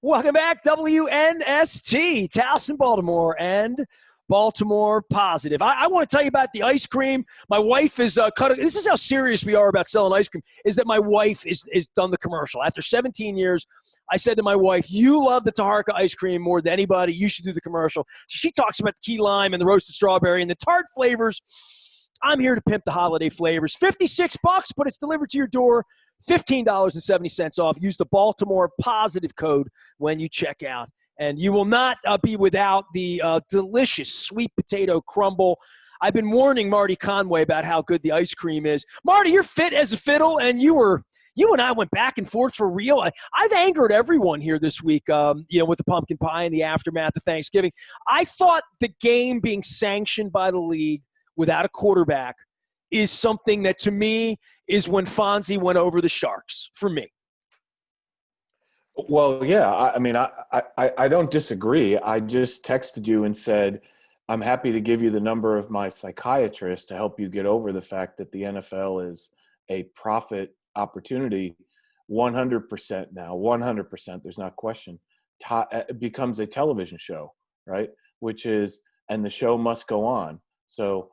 Welcome back, WNST, Towson, Baltimore, and Baltimore Positive. I want to tell you about the ice cream. My wife is cutting. This is how serious we are about selling ice cream, is that my wife is done the commercial. After 17 years, I said to my wife, you love the Taharka ice cream more than anybody. You should do the commercial. So she talks about the key lime and the roasted strawberry and the tart flavors. I'm here to pimp the holiday flavors. $56, but it's delivered to your door. $15.70 off. Use the Baltimore Positive code when you check out. And you will not be without the delicious sweet potato crumble. I've been warning Marty Conway about how good the ice cream is. Marty, you're fit as a fiddle, and you and I went back and forth for real. I've angered everyone here this week, with the pumpkin pie and the aftermath of Thanksgiving. I thought the game being sanctioned by the league without a quarterback is something that, to me, is when Fonzie went over the Sharks, for me. Well, yeah. I don't disagree. I just texted you and said, I'm happy to give you the number of my psychiatrist to help you get over the fact that the NFL is a profit opportunity 100% now, 100%. There's not question. It becomes a television show, right? And the show must go on. So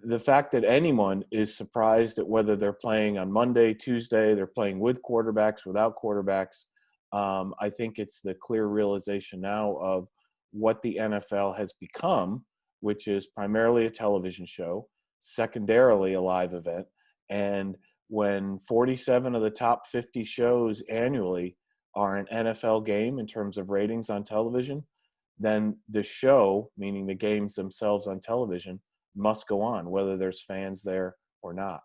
the fact that anyone is surprised at whether they're playing on Monday, Tuesday, they're playing with quarterbacks, without quarterbacks, I think it's the clear realization now of what the NFL has become, which is primarily a television show, secondarily a live event. And when 47 of the top 50 shows annually are an NFL game in terms of ratings on television, then the show, meaning the games themselves on television, must go on, whether there's fans there or not.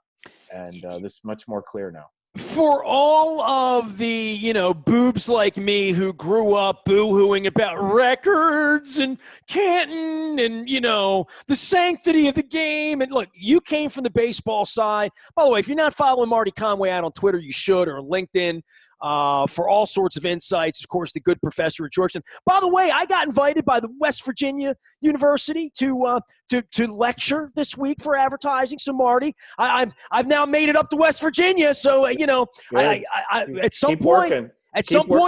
And this is much more clear now. For all of the, boobs like me who grew up boo-hooing about records and Canton and, the sanctity of the game. And look, you came from the baseball side. By the way, if you're not following Marty Conway out on Twitter, you should, or LinkedIn. For all sorts of insights. Of course, the good professor at Georgetown. By the way, I got invited by the West Virginia University to lecture this week for advertising. So, Marty, I've now made it up to West Virginia. So, at some point,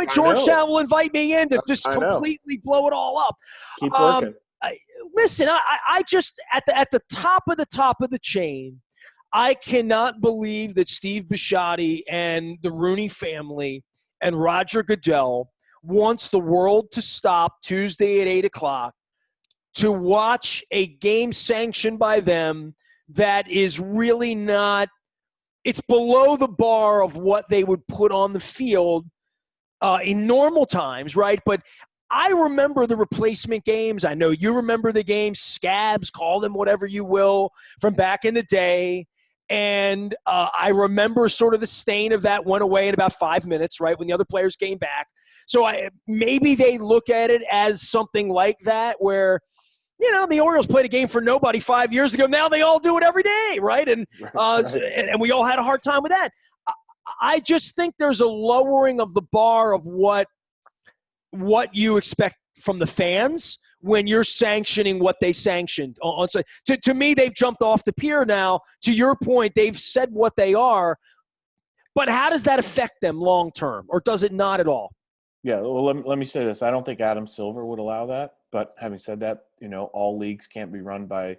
Georgetown will invite me in to just completely blow it all up. Keep working. Listen, I just at the top of the chain. I cannot believe that Steve Bisciotti and the Rooney family and Roger Goodell wants the world to stop Tuesday at 8 o'clock to watch a game sanctioned by them that is really not – it's below the bar of what they would put on the field in normal times, right? But I remember the replacement games. I know you remember the games, scabs, call them whatever you will, from back in the day. And I remember sort of the stain of that went away in about 5 minutes, right, when the other players came back. So maybe they look at it as something like that where, the Orioles played a game for nobody 5 years ago. Now they all do it every day, right? And and we all had a hard time with that. I just think there's a lowering of the bar of what you expect from the fans when you're sanctioning what they sanctioned. To me, they've jumped off the pier now. To your point, they've said what they are. But how does that affect them long term, or does it not at all? Yeah, well, let me say this. I don't think Adam Silver would allow that. But having said that, all leagues can't be run by,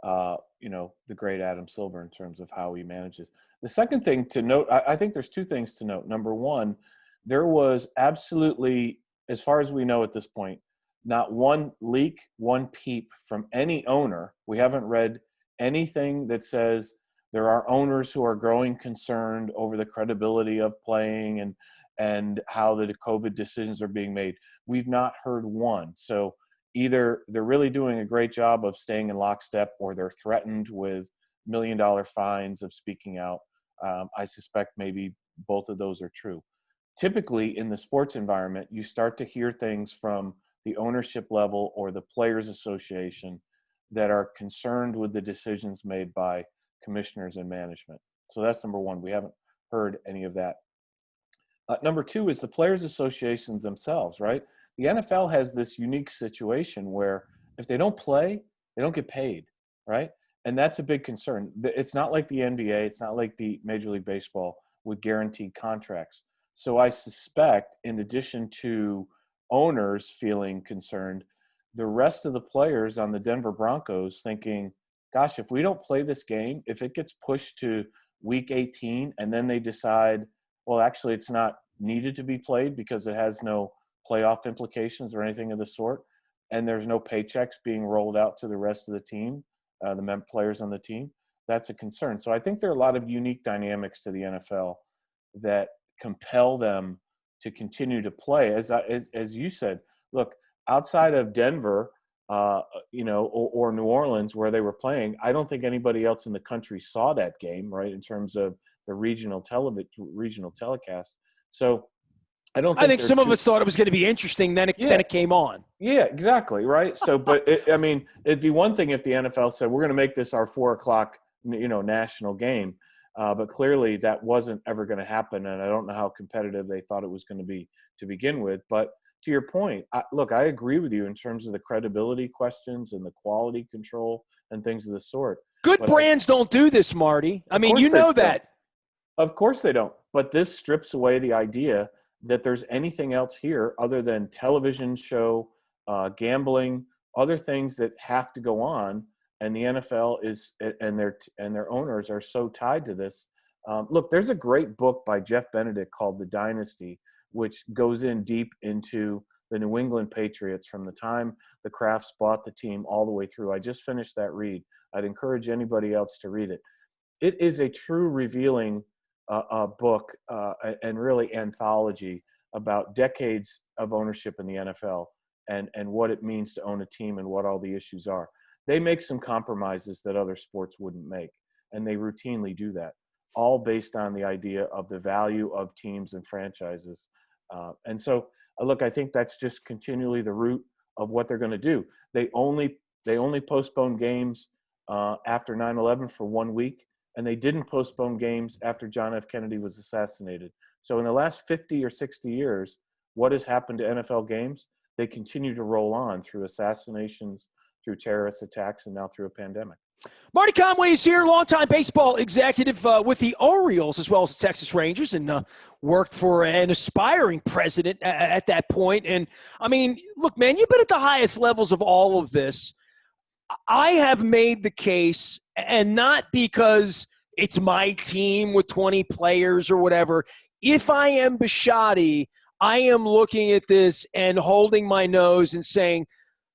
the great Adam Silver in terms of how he manages. The second thing to note, I think there's two things to note. Number one, there was absolutely, as far as we know at this point, not one leak, one peep from any owner. We haven't read anything that says there are owners who are growing concerned over the credibility of playing and how the COVID decisions are being made. We've not heard one. So either they're really doing a great job of staying in lockstep, or they're threatened with $1 million fines of speaking out. I suspect maybe both of those are true. Typically in the sports environment, you start to hear things from the ownership level or the players association that are concerned with the decisions made by commissioners and management. So that's number one. We haven't heard any of that. Number two is the players associations themselves, right? The NFL has this unique situation where if they don't play, they don't get paid, right? And that's a big concern. It's not like the NBA. It's not like the Major League Baseball with guaranteed contracts. So I suspect, in addition to owners feeling concerned, the rest of the players on the Denver Broncos thinking, gosh, if we don't play this game, if it gets pushed to week 18 and then they decide, well, actually it's not needed to be played because it has no playoff implications or anything of the sort, and there's no paychecks being rolled out to the rest of the team, players on the team, that's a concern. So I think there are a lot of unique dynamics to the NFL that compel them to continue to play. As you said, look, outside of Denver, or New Orleans where they were playing, I don't think anybody else in the country saw that game, right, in terms of the regional telecast. So I think some of us thought it was going to be interesting. Then it came on. Yeah, exactly. Right. So, but it'd be one thing if the NFL said, we're going to make this our 4:00, national game. But clearly that wasn't ever going to happen. And I don't know how competitive they thought it was going to be to begin with. But to your point, I agree with you in terms of the credibility questions and the quality control and things of the sort. Good brands don't do this, Marty. I mean, you know that. Of course they don't. But this strips away the idea that there's anything else here other than television show, gambling, other things that have to go on. And the NFL and their owners are so tied to this. Look, there's a great book by Jeff Benedict called The Dynasty, which goes in deep into the New England Patriots from the time the Krafts bought the team all the way through. I just finished that read. I'd encourage anybody else to read it. It is a true revealing book and really anthology about decades of ownership in the NFL and what it means to own a team and what all the issues are. They make some compromises that other sports wouldn't make, and they routinely do that, all based on the idea of the value of teams and franchises. And so, look, I think that's just continually the root of what they're going to do. They only postpone games after 9/11 for 1 week, and they didn't postpone games after John F. Kennedy was assassinated. So in the last 50 or 60 years, what has happened to NFL games? They continue to roll on through assassinations, through terrorist attacks, and now through a pandemic. Marty Conway is here, longtime baseball executive with the Orioles as well as the Texas Rangers, and worked for an aspiring president at that point. And, I mean, look, man, you've been at the highest levels of all of this. I have made the case, and not because it's my team with 20 players or whatever. If I am Bisciotti, I am looking at this and holding my nose and saying,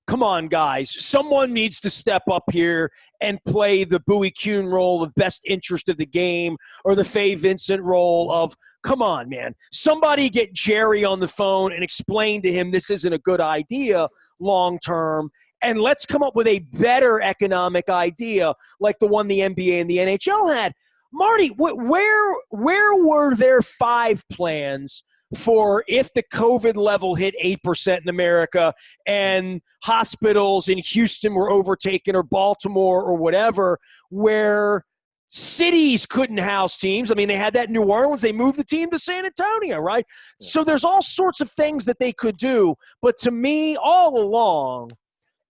come on, guys, someone needs to step up here and play the Bowie Kuhn role of best interest of the game, or the Fay Vincent role of, come on, man, somebody get Jerry on the phone and explain to him this isn't a good idea long term. And let's come up with a better economic idea like the one the NBA and the NHL had. Marty, where were their 5 plans for if the COVID level hit 8% in America and hospitals in Houston were overtaken, or Baltimore or whatever, where cities couldn't house teams? I mean, they had that in New Orleans. They moved the team to San Antonio, right? Yeah. So there's all sorts of things that they could do. But to me, all along,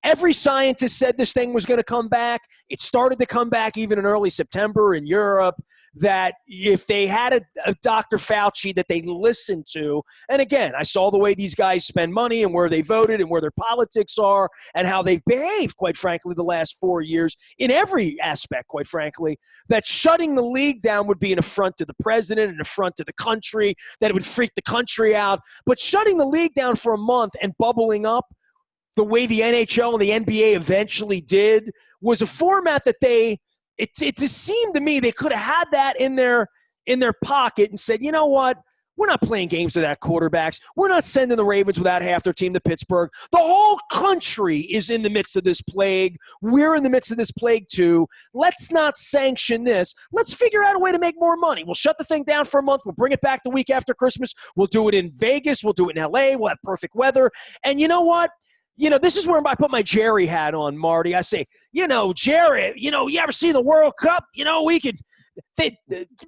every scientist said this thing was going to come back. It started to come back even in early September in Europe, that if they had a Dr. Fauci that they listened to, and again, I saw the way these guys spend money and where they voted and where their politics are and how they've behaved, quite frankly, the last 4 years in every aspect, quite frankly, that shutting the league down would be an affront to the president, an affront to the country, that it would freak the country out. But shutting the league down for a month and bubbling up the way the NHL and the NBA eventually did was a format that it just seemed to me they could have had that in their pocket and said, you know what, we're not playing games without quarterbacks. We're not sending the Ravens without half their team to Pittsburgh. The whole country is in the midst of this plague. We're in the midst of this plague too. Let's not sanction this. Let's figure out a way to make more money. We'll shut the thing down for a month. We'll bring it back the week after Christmas. We'll do it in Vegas. We'll do it in LA. We'll have perfect weather. And you know what? You know, this is where I put my Jerry hat on, Marty. I say, Jerry, you ever see the World Cup?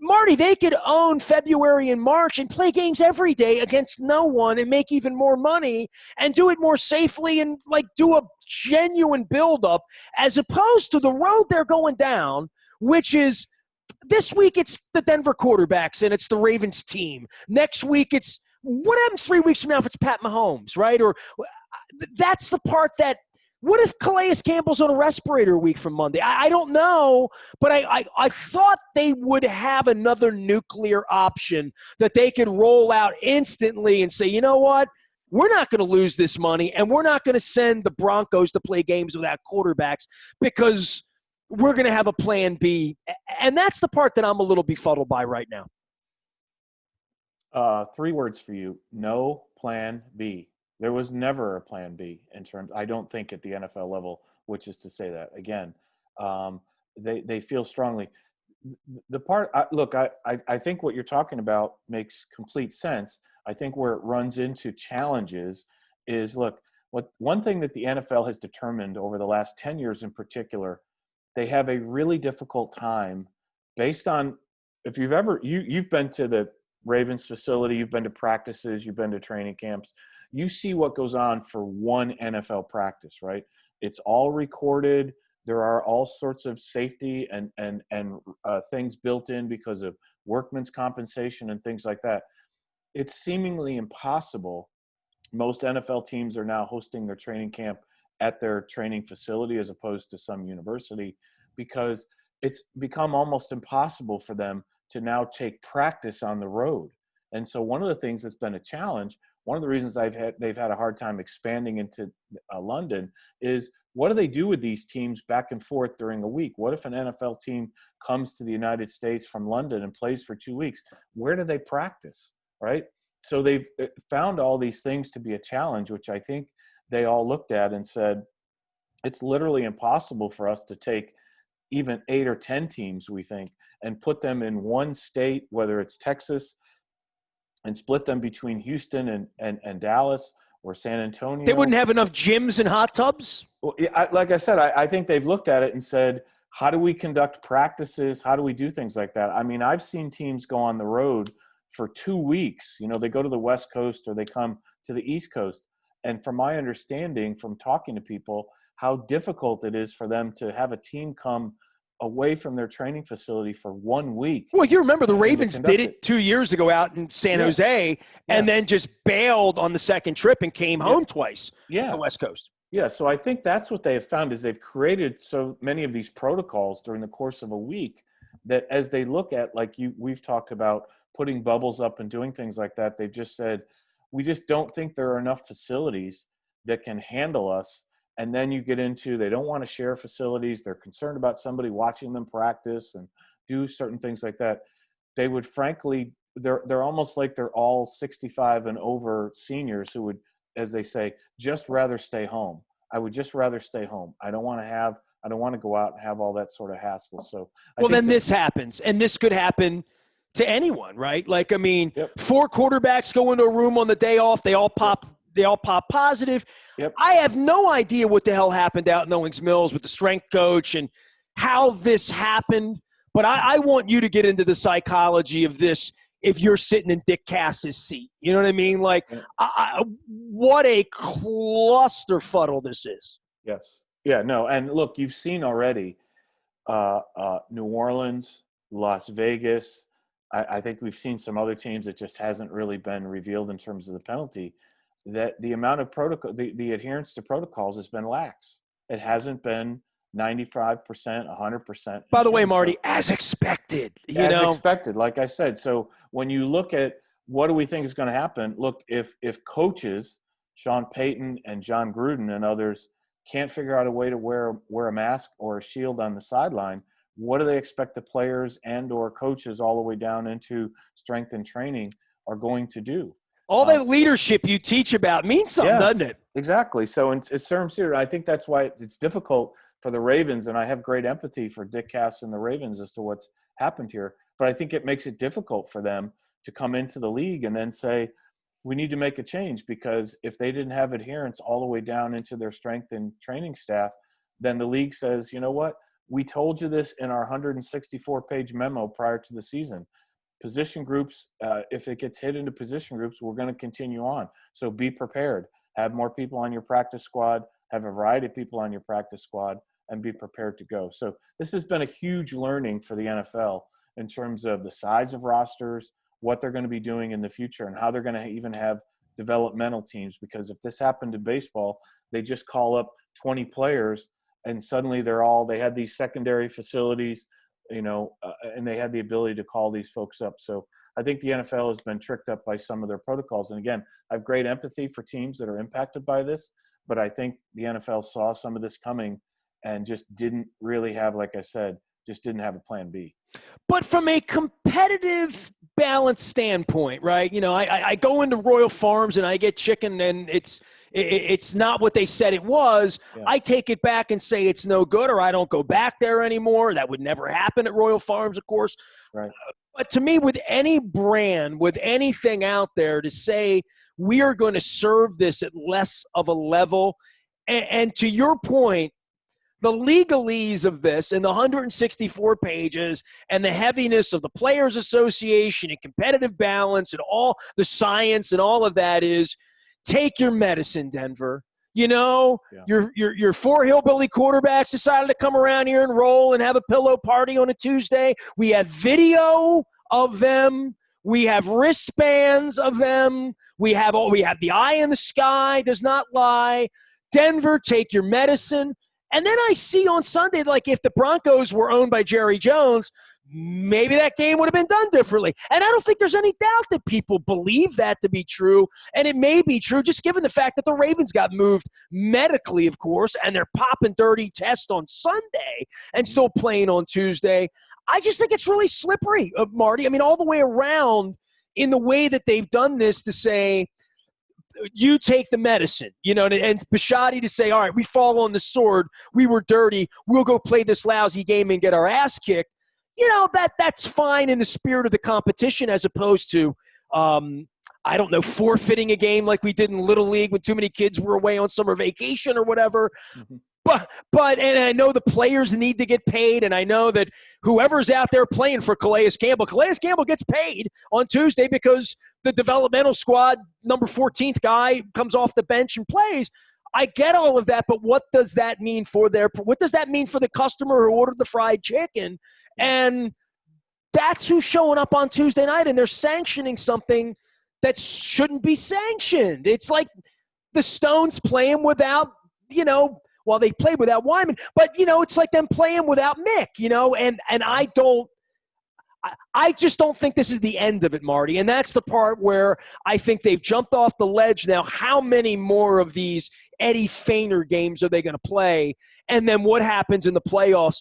Marty, they could own February and March and play games every day against no one and make even more money and do it more safely and, do a genuine buildup, as opposed to the road they're going down, which is this week it's the Denver quarterbacks and it's the Ravens team. Next week it's what happens 3 weeks from now if it's Pat Mahomes, right? Or that's the part that what if Calais Campbell's on a respirator a week from Monday? I don't know, but I thought they would have another nuclear option that they could roll out instantly and say, you know what? We're not going to lose this money, and we're not going to send the Broncos to play games without quarterbacks because we're going to have a plan B. And that's the part that I'm a little befuddled by right now. 3 words for you. No plan B. There was never a plan B in terms, I don't think, at the NFL level, which is to say that, again, they feel strongly. The part, look, I think what you're talking about makes complete sense. I think where it runs into challenges is, look, one thing that the NFL has determined over the last 10 years in particular, they have a really difficult time based on, if you've ever, you've been to the Ravens facility, you've been to practices, you've been to training camps, you see what goes on for one NFL practice, right? It's all recorded. There are all sorts of safety and things built in because of workman's compensation and things like that. It's seemingly impossible. Most NFL teams are now hosting their training camp at their training facility as opposed to some university because it's become almost impossible for them to now take practice on the road. And so one of the things that's been a challenge, one of the reasons they've had a hard time expanding into London is what do they do with these teams back and forth during a week? What if an NFL team comes to the United States from London and plays for 2 weeks? Where do they practice, right? So they've found all these things to be a challenge, which I think they all looked at and said, it's literally impossible for us to take even 8 or 10 teams, we think, and put them in one state, whether it's Texas, and split them between Houston and Dallas or San Antonio. They wouldn't have enough gyms and hot tubs? Well, like I said, I think they've looked at it and said, how do we conduct practices? How do we do things like that? I mean, I've seen teams go on the road for 2 weeks. You know, they go to the West Coast or they come to the East Coast. And from my understanding, from talking to people, how difficult it is for them to have a team come away from their training facility for 1 week. Well, you remember the Ravens did it 2 years ago out in San Jose and then just bailed on the second trip and came home twice to the West Coast. Yeah, so I think that's what they have found is they've created so many of these protocols during the course of a week that as they look at, like we've talked about putting bubbles up and doing things like that, they've just said, we just don't think there are enough facilities that can handle us. And then you get into, they don't want to share facilities. They're concerned about somebody watching them practice and do certain things like that. They would frankly, they're almost like they're all 65 and over seniors who would, as they say, just rather stay home. I would just rather stay home. I don't want to go out and have all that sort of hassle. So well, then this happens, and this could happen to anyone, right? Like, I mean, 4 quarterbacks go into a room on the day off. They all pop positive. Yep. I have no idea what the hell happened out in Owings Mills with the strength coach and how this happened. But I want you to get into the psychology of this if you're sitting in Dick Cass's seat. You know what I mean? Like, what a clusterfuddle this is. Yes. Yeah, no. And look, you've seen already New Orleans, Las Vegas. I think we've seen some other teams that just hasn't really been revealed in terms of the penalty. That the amount of protocol, the adherence to protocols has been lax. It hasn't been 95%, 100%. By the way, Marty, as expected, as expected, like I said. So when you look at what do we think is going to happen, look, if coaches, Sean Payton and John Gruden and others can't figure out a way to wear a mask or a shield on the sideline, what do they expect the players and or coaches all the way down into strength and training are going to do? All that leadership you teach about means something, doesn't it? Exactly. So it's terms here. I think that's why it's difficult for the Ravens, and I have great empathy for Dick Cass and the Ravens as to what's happened here. But I think it makes it difficult for them to come into the league and then say, we need to make a change, because if they didn't have adherence all the way down into their strength and training staff, then the league says, you know what? We told you this in our 164-page memo prior to the season. Position groups, if it gets hit into position groups, we're going to continue on. So be prepared. Have more people on your practice squad, have a variety of people on your practice squad, and be prepared to go. So this has been a huge learning for the NFL in terms of the size of rosters, what they're going to be doing in the future, and how they're going to even have developmental teams. Because if this happened in baseball, they just call up 20 players and suddenly they had these secondary facilities, and they had the ability to call these folks up. So I think the NFL has been tricked up by some of their protocols. And again, I have great empathy for teams that are impacted by this, but I think the NFL saw some of this coming and just didn't really have, like I said, just didn't have a plan B. But from a competitive balance standpoint, right? I go into Royal Farms and I get chicken and it's not what they said it was. Yeah. I take it back and say it's no good, or I don't go back there anymore. That would never happen at Royal Farms, of course. Right. But to me, with any brand, with anything out there, to say we are going to serve this at less of a level, and to your point, the legalese of this and the 164 pages and the heaviness of the Players Association and competitive balance and all the science and all of that is take your medicine, Denver. Yeah. Your four hillbilly quarterbacks decided to come around here and roll and have a pillow party on a Tuesday. We have video of them. We have wristbands of them. We have the eye in the sky does not lie. Denver, take your medicine. And then I see on Sunday, like if the Broncos were owned by Jerry Jones, maybe that game would have been done differently. And I don't think there's any doubt that people believe that to be true. And it may be true just given the fact that the Ravens got moved medically, of course, and they're popping dirty tests on Sunday and still playing on Tuesday. I just think it's really slippery, Marty. I mean, all the way around in the way that they've done this to say, you take the medicine, and Bisciotti to say, all right, we fall on the sword. We were dirty. We'll go play this lousy game and get our ass kicked. That's fine in the spirit of the competition as opposed to, forfeiting a game like we did in Little League when too many kids were away on summer vacation or whatever. Mm-hmm. But I know the players need to get paid, and I know that whoever's out there playing for Calais Campbell gets paid on Tuesday because the developmental squad, number 14th guy, comes off the bench and plays. I get all of that, but what does that mean for the customer who ordered the fried chicken? And that's who's showing up on Tuesday night, and they're sanctioning something that shouldn't be sanctioned. It's like the Stones playing without, well, they played without Wyman, but, it's like them playing without Mick, and I just don't think this is the end of it, Marty. And that's the part where I think they've jumped off the ledge now. How many more of these Eddie Feigner games are they going to play? And then what happens in the playoffs?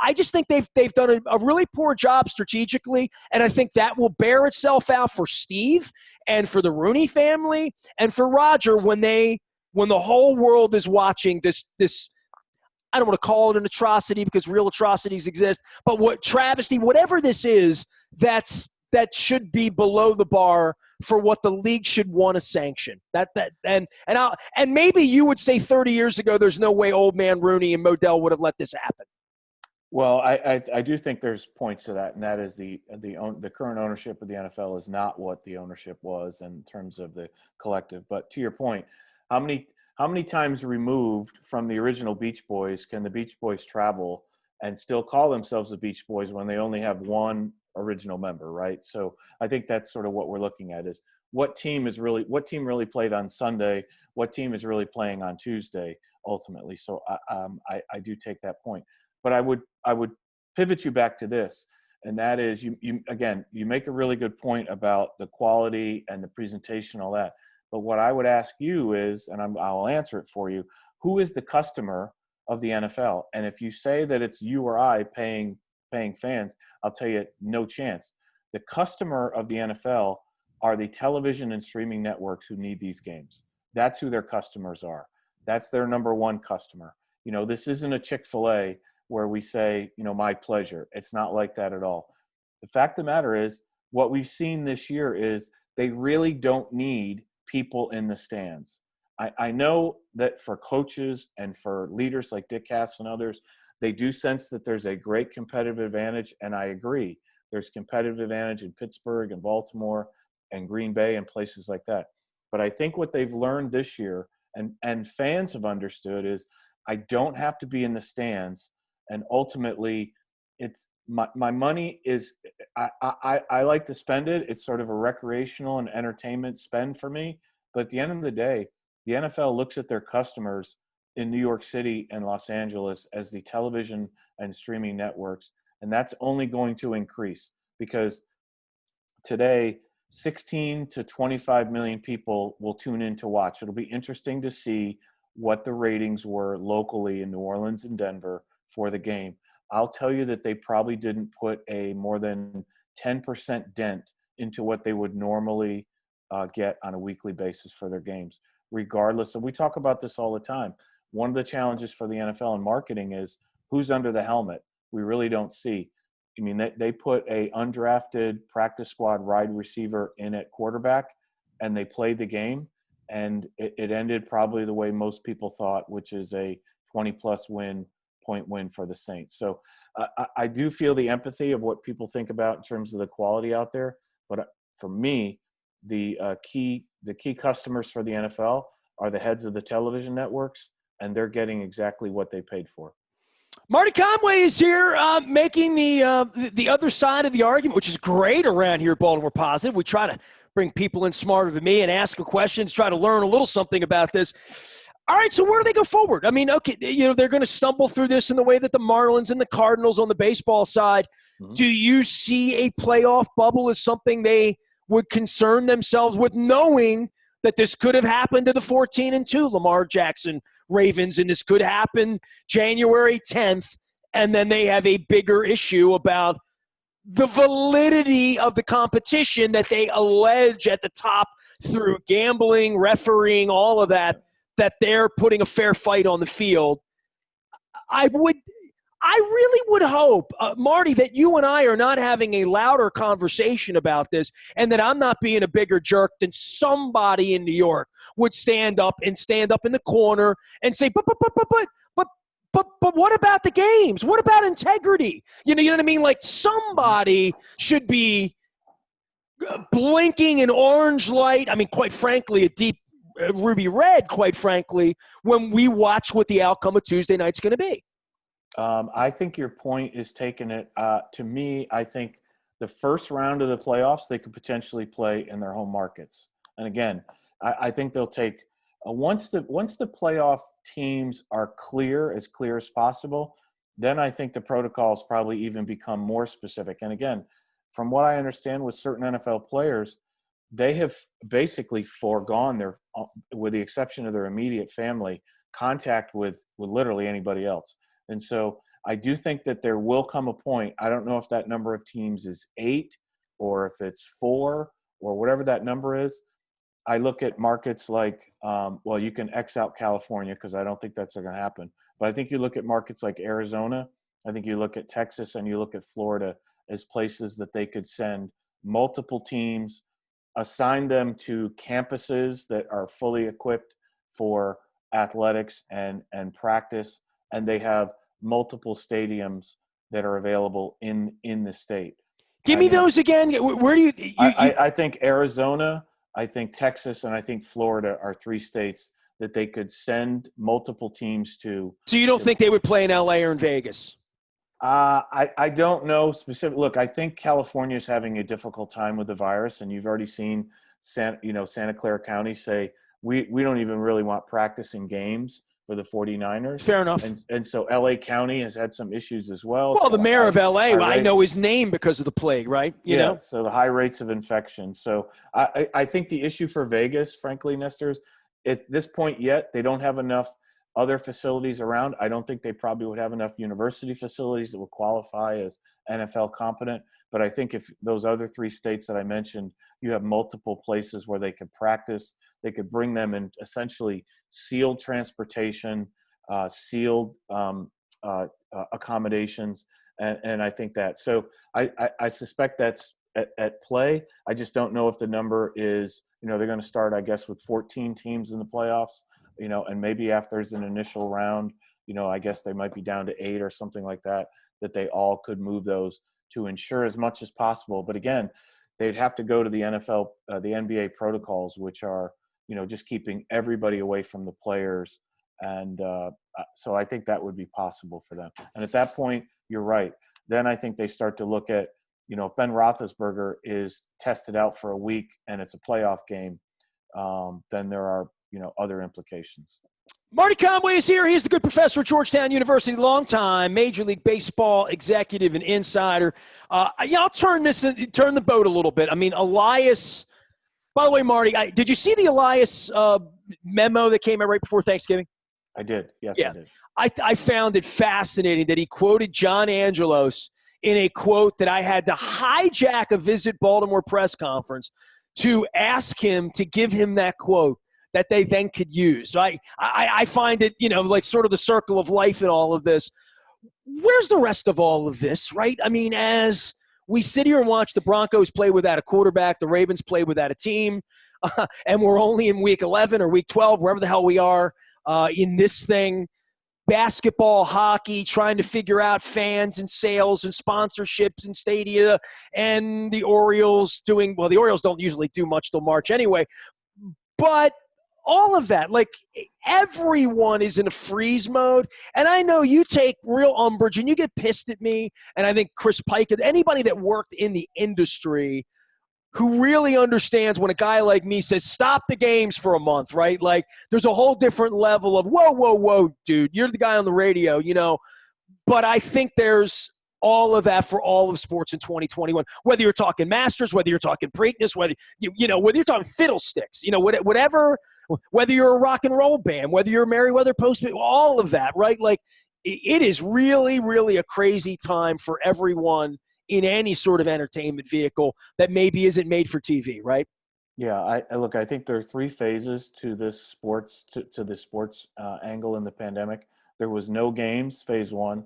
I just think they've done a really poor job strategically, and I think that will bear itself out for Steve and for the Rooney family and for Roger when the whole world is watching this I don't want to call it an atrocity because real atrocities exist, but travesty, whatever this is, that should be below the bar for what the league should want to sanction. And maybe you would say 30 years ago, there's no way old man Rooney and Modell would have let this happen. Well, I do think there's points to that, and that is the current ownership of the NFL is not what the ownership was in terms of the collective. But to your point, how many times removed from the original Beach Boys can the Beach Boys travel and still call themselves the Beach Boys when they only have one original member, right? So I think that's sort of what we're looking at is what team really played on Sunday, what team is really playing on Tuesday ultimately. So I do take that point. But I would pivot you back to this, and that is you make a really good point about the quality and the presentation, all that. But what I would ask you is, and I'll answer it for you, who is the customer of the NFL? And if you say that it's you or I paying fans, I'll tell you no chance. The customer of the NFL are the television and streaming networks who need these games. That's who their customers are. That's their number one customer. This isn't a Chick-fil-A where we say, my pleasure. It's not like that at all. The fact of the matter is, what we've seen this year is they really don't need people in the stands. I know that for coaches and for leaders like Dick Cass and others, they do sense that there's a great competitive advantage, and I agree. There's competitive advantage in Pittsburgh and Baltimore and Green Bay and places like that. But I think what they've learned this year, and fans have understood, is I don't have to be in the stands. And ultimately, my money is I like to spend it. It's sort of a recreational and entertainment spend for me. But at the end of the day, the NFL looks at their customers in New York City and Los Angeles as the television and streaming networks, and that's only going to increase because today 16 to 25 million people will tune in to watch. It'll be interesting to see what the ratings were locally in New Orleans and Denver for the game. I'll tell you that they probably didn't put a more than 10% dent into what they would normally get on a weekly basis for their games, regardless. And we talk about this all the time. One of the challenges for the NFL in marketing is who's under the helmet. We really don't see. I mean, they put a undrafted practice squad wide receiver in at quarterback, and they played the game, and it ended probably the way most people thought, which is a 20-plus point win for the Saints. So I do feel the empathy of what people think about in terms of the quality out there. But for me, the key customers for the NFL are the heads of the television networks, and they're getting exactly what they paid for. Marty Conway is here making the other side of the argument, which is great around here at Baltimore Positive. We try to bring people in smarter than me and ask them questions, try to learn a little something about this. All right, so where do they go forward? I mean, okay, they're going to stumble through this in the way that the Marlins and the Cardinals on the baseball side. Mm-hmm. Do you see a playoff bubble as something they would concern themselves with, knowing that this could have happened to the 14-2 Lamar Jackson Ravens, and this could happen January 10th, and then they have a bigger issue about the validity of the competition that they allege at the top through gambling, refereeing, all of that they're putting a fair fight on the field. I really would hope, Marty, that you and I are not having a louder conversation about this, and that I'm not being a bigger jerk than somebody in New York would stand up in the corner and say, but what about the games? What about integrity? You know what I mean? Like, somebody should be blinking an orange light. I mean, quite frankly, a deep ruby red, quite frankly, when we watch what the outcome of Tuesday night's going to be. I think your point is taking it. To me, I think the first round of the playoffs, they could potentially play in their home markets. And again, I think they'll take once the playoff teams are clear as possible, then I think the protocols probably even become more specific. And again, from what I understand with certain NFL players, they have basically foregone their, with the exception of their immediate family, contact with literally anybody else. And so I do think that there will come a point. I don't know if that number of teams is 8 or if it's 4 or whatever that number is. I look at markets like, well, you can X out California because I don't think that's going to happen. But I think you look at markets like Arizona, I think you look at Texas, and you look at Florida as places that they could send multiple teams, assign them to campuses that are fully equipped for athletics and practice, and they have multiple stadiums that are available in the state. Give me those again. Where do you I think Arizona, I think Texas, and I think Florida are 3 states that they could send multiple teams to. So you don't think they would play in LA or in Vegas? I don't know specific. Look, I think California is having a difficult time with the virus, and you've already seen Santa Clara County say we don't even really want practicing games for the 49ers. Fair enough. And so LA County has had some issues as well. Well, the mayor of LA, I know his name because of the plague, right? You know? So the high rates of infection. So I think the issue for Vegas, frankly, Nestor, is at this point yet, they don't have enough other facilities around. I don't think they probably would have enough university facilities that would qualify as NFL competent. But I think if those other 3 states that I mentioned, you have multiple places where they could practice, they could bring them in essentially sealed transportation, sealed accommodations. And I think that. So I suspect that's at play. I just don't know if the number is, they're going to start, I guess, with 14 teams in the playoffs, and maybe after there's an initial round, I guess they might be down to 8 or something like that they all could move those to ensure as much as possible. But again, they'd have to go to the NFL, the NBA protocols, which are, just keeping everybody away from the players. And so I think that would be possible for them. And at that point, you're right. then I think they start to look at, if Ben Roethlisberger is tested out for a week and it's a playoff game, then there are, other implications. Marty Conway is here. He's the good professor at Georgetown University, longtime Major League Baseball executive and insider. I'll turn the boat a little bit. I mean, Elias. By the way, Marty, did you see the Elias memo that came out right before Thanksgiving? I did. Yes, yeah. I did. I found it fascinating that he quoted John Angelos in a quote that I had to hijack a Visit Baltimore press conference to ask him to give him that quote that they then could use. So I find it, like sort of the circle of life in all of this. Where's the rest of all of this, right? I mean, as we sit here and watch the Broncos play without a quarterback, the Ravens play without a team, and we're only in week 11 or week 12, wherever the hell we are in this thing, basketball, hockey, trying to figure out fans and sales and sponsorships and stadia, and the Orioles the Orioles don't usually do much till March anyway, but all of that, like everyone is in a freeze mode. And I know you take real umbrage and you get pissed at me. And I think Chris Pike, anybody that worked in the industry who really understands when a guy like me says, stop the games for a month, right? Like there's a whole different level of, whoa, dude, you're the guy on the radio, But I think there's all of that for all of sports in 2021, whether you're talking Masters, whether you're talking Preakness, whether you're talking Fiddlesticks, whatever, whether you're a rock and roll band, whether you're a Merriweather Postman, all of that, right? Like it is really, really a crazy time for everyone in any sort of entertainment vehicle that maybe isn't made for TV, right? Yeah, I think there are three phases to this sports to the sports angle in the pandemic. There was no games, phase one.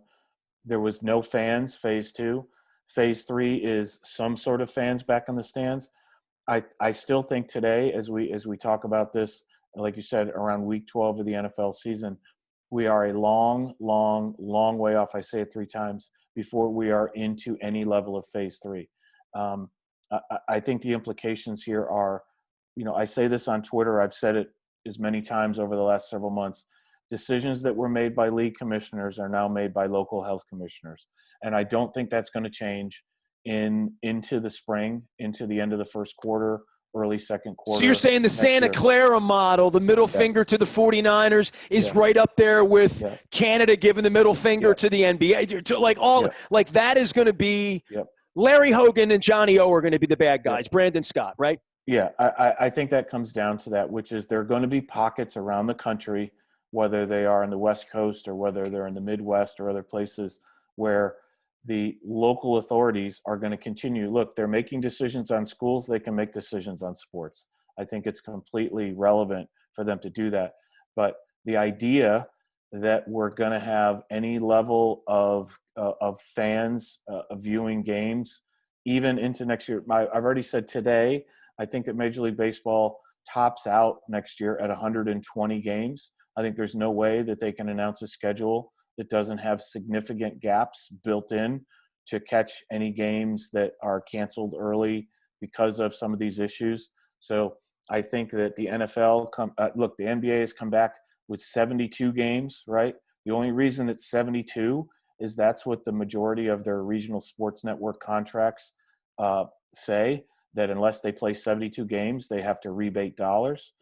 There was no fans, phase two. Phase three is some sort of fans back in the stands. I still think today, as we talk about this, like you said, around week 12 of the NFL season, we are a long way off. I say it three times before we are into any level of phase three. I think the implications here are, I say this on Twitter. I've said it as many times over the last several months. Decisions that were made by league commissioners are now made by local health commissioners. And I don't think that's going to change into the spring, into the end of the first quarter, early second quarter. So you're saying the Santa Clara model, the middle finger to the 49ers is right up there with Canada giving the middle finger to the NBA. Like that is going to be Larry Hogan and Johnny O are going to be the bad guys, Brandon Scott, right? Yeah, I think that comes down to that, which is there are going to be pockets around the country, whether they are on the West Coast or whether they're in the Midwest or other places where the local authorities are going to continue. Look, they're making decisions on schools. They can make decisions on sports. I think it's completely relevant for them to do that. But the idea that we're going to have any level of fans viewing games, even into next year, I've already said today, I think that Major League Baseball tops out next year at 120 games. I think there's no way that they can announce a schedule that doesn't have significant gaps built in to catch any games that are canceled early because of some of these issues. So I think that the NFL the NBA has come back with 72 games, right? The only reason it's 72 is that's what the majority of their regional sports network contracts say, that unless they play 72 games, they have to rebate dollars.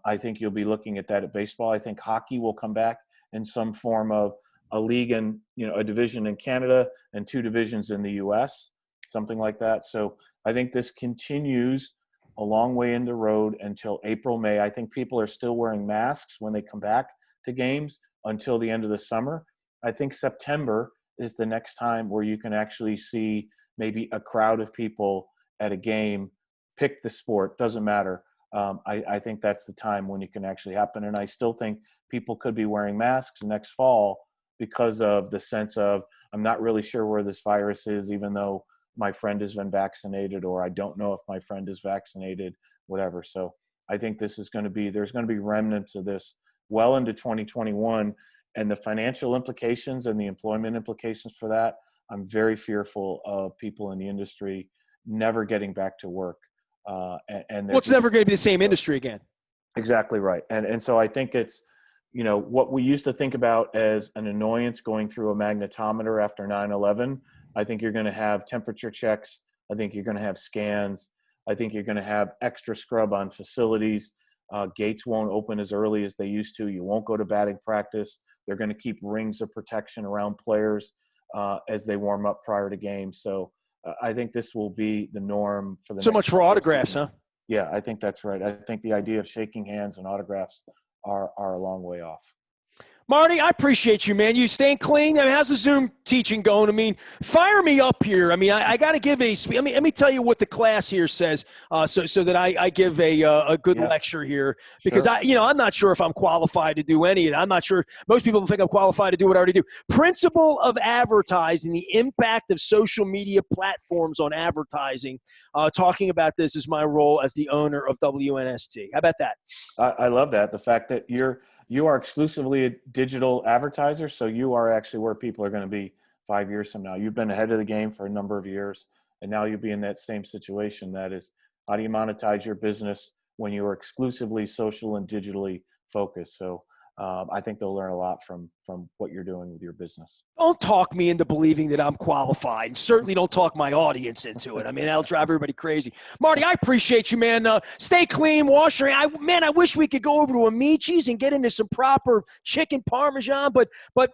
I think you'll be looking at that at baseball. I think hockey will come back in some form of a league and a division in Canada and two divisions in the U.S., something like that. So I think this continues a long way in the road until April, May. I think people are still wearing masks when they come back to games until the end of the summer. I think September is the next time where you can actually see maybe a crowd of people at a game, pick the sport, doesn't matter. I think that's the time when it can actually happen. And I still think people could be wearing masks next fall because of the sense of, I'm not really sure where this virus is, even though my friend has been vaccinated, or I don't know if my friend is vaccinated, whatever. So I think there's going to be remnants of this well into 2021, and the financial implications and the employment implications for that, I'm very fearful of people in the industry never getting back to work. It's never going to be the same industry again. Exactly right. And so I think it's, what we used to think about as an annoyance going through a magnetometer after 9/11 I think you're going to have temperature checks. I think you're going to have scans. I think you're going to have extra scrub on facilities. Gates won't open as early as they used to. You won't go to batting practice. They're going to keep rings of protection around players as they warm up prior to games. So I think this will be the norm for the So next much for autographs, season. huh? Yeah, I think that's right. I think the idea of shaking hands and autographs are a long way off. Marty, I appreciate you, man. You staying clean? I mean, how's the Zoom teaching going? I mean, fire me up here. I mean, I got to give let me tell you what the class here says, so that I give a good lecture here, because Sure. I'm not sure if I'm qualified to do any of that. I'm not sure. Most people think I'm qualified to do what I already do. Principle of advertising, the impact of social media platforms on advertising. Talking about this is my role as the owner of WNST. How about that? I love that. The fact that you are exclusively a digital advertiser, so you are actually where people are going to be 5 years from now. You've been ahead of the game for a number of years, and now you'll be in that same situation. That is, how do you monetize your business when you are exclusively social and digitally focused? So I think they'll learn a lot from what you're doing with your business. Don't talk me into believing that I'm qualified, and certainly don't talk my audience into it. I mean, that'll drive everybody crazy. Marty, I appreciate you, man. Stay clean, wash your hands. I wish we could go over to Amici's and get into some proper chicken parmesan, but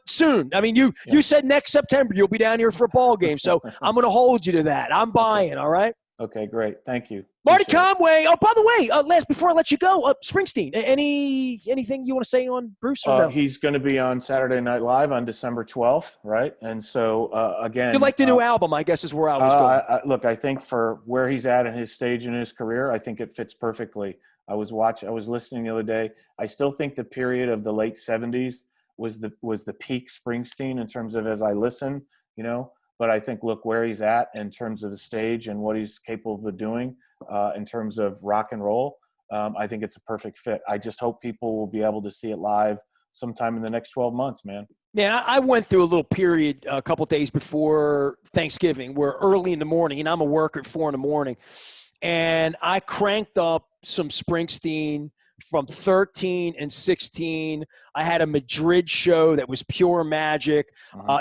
soon. I mean, you said next September you'll be down here for a ball game, so I'm going to hold you to that. I'm buying, all right? Okay, great. Thank you. Marty Conway. Oh, by the way, before I let you go, Springsteen. Anything you want to say on Bruce? Or no? He's going to be on Saturday Night Live on December 12th, right? And so again, You like the new album? I guess is where I was going. Look, I think for where he's at in his stage in his career, I think it fits perfectly. I was listening the other day. I still think the period of the late 70s was the peak Springsteen in terms of as I listen, But I think, look, where he's at in terms of the stage and what he's capable of doing in terms of rock and roll, I think it's a perfect fit. I just hope people will be able to see it live sometime in the next 12 months, man. Yeah, I went through a little period a couple days before Thanksgiving where early in the morning, and I'm a worker at 4 a.m, and I cranked up some Springsteen from 13 and 16. I had a Madrid show that was pure magic.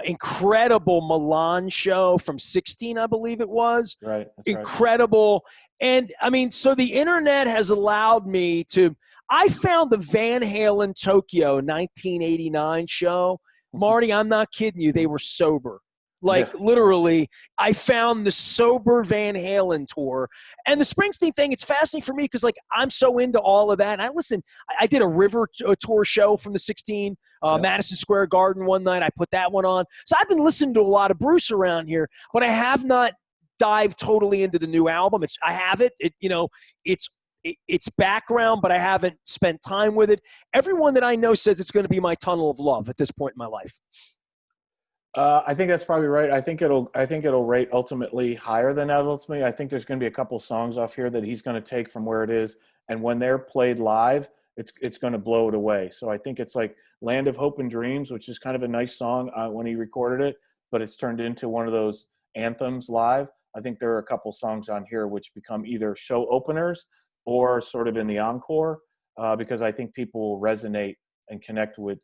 Incredible Milan show from 16, I believe it was. Right. That's incredible. Right. And, I mean, so the internet has allowed me to – I found the Van Halen Tokyo 1989 show. Marty, I'm not kidding you. They were sober. Literally, I found the sober Van Halen tour. And the Springsteen thing, it's fascinating for me because, I'm so into all of that. And I did a River tour show from the 16, Madison Square Garden one night. I put that one on. So I've been listening to a lot of Bruce around here, but I have not dived totally into the new album. I have it. It's background, but I haven't spent time with it. Everyone that I know says it's going to be my tunnel of love at this point in my life. I think that's probably right. I think it'll rate ultimately higher than that. Ultimately, I think there's going to be a couple songs off here that he's going to take from where it is, and when they're played live, it's going to blow it away. So I think it's like "Land of Hope and Dreams," which is kind of a nice song when he recorded it, but it's turned into one of those anthems live. I think there are a couple songs on here which become either show openers or sort of in the encore, because I think people will resonate and connect with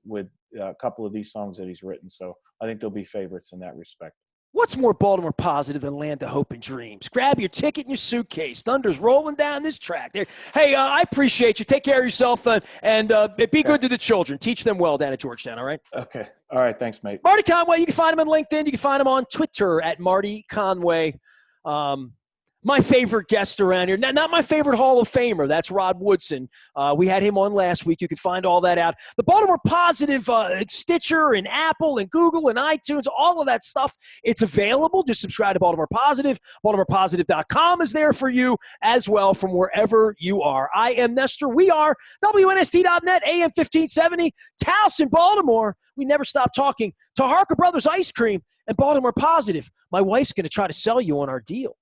a couple of these songs that he's written. So I think they'll be favorites in that respect. What's more Baltimore positive than Land of Hope and Dreams? Grab your ticket and your suitcase. Thunder's rolling down this track. Hey, I appreciate you. Take care of yourself and be good to the children. Teach them well down at Georgetown, all right? Okay. All right. Thanks, mate. Marty Conway, you can find him on LinkedIn. You can find him on Twitter at Marty Conway. My favorite guest around here, not my favorite Hall of Famer. That's Rod Woodson. We had him on last week. You can find all that out. The Baltimore Positive, Stitcher and Apple and Google and iTunes, all of that stuff, it's available. Just subscribe to Baltimore Positive. BaltimorePositive.com is there for you as well from wherever you are. I am Nestor. We are WNST.net, AM 1570, Towson, Baltimore. We never stop talking to Harker Brothers Ice Cream and Baltimore Positive. My wife's going to try to sell you on our deal.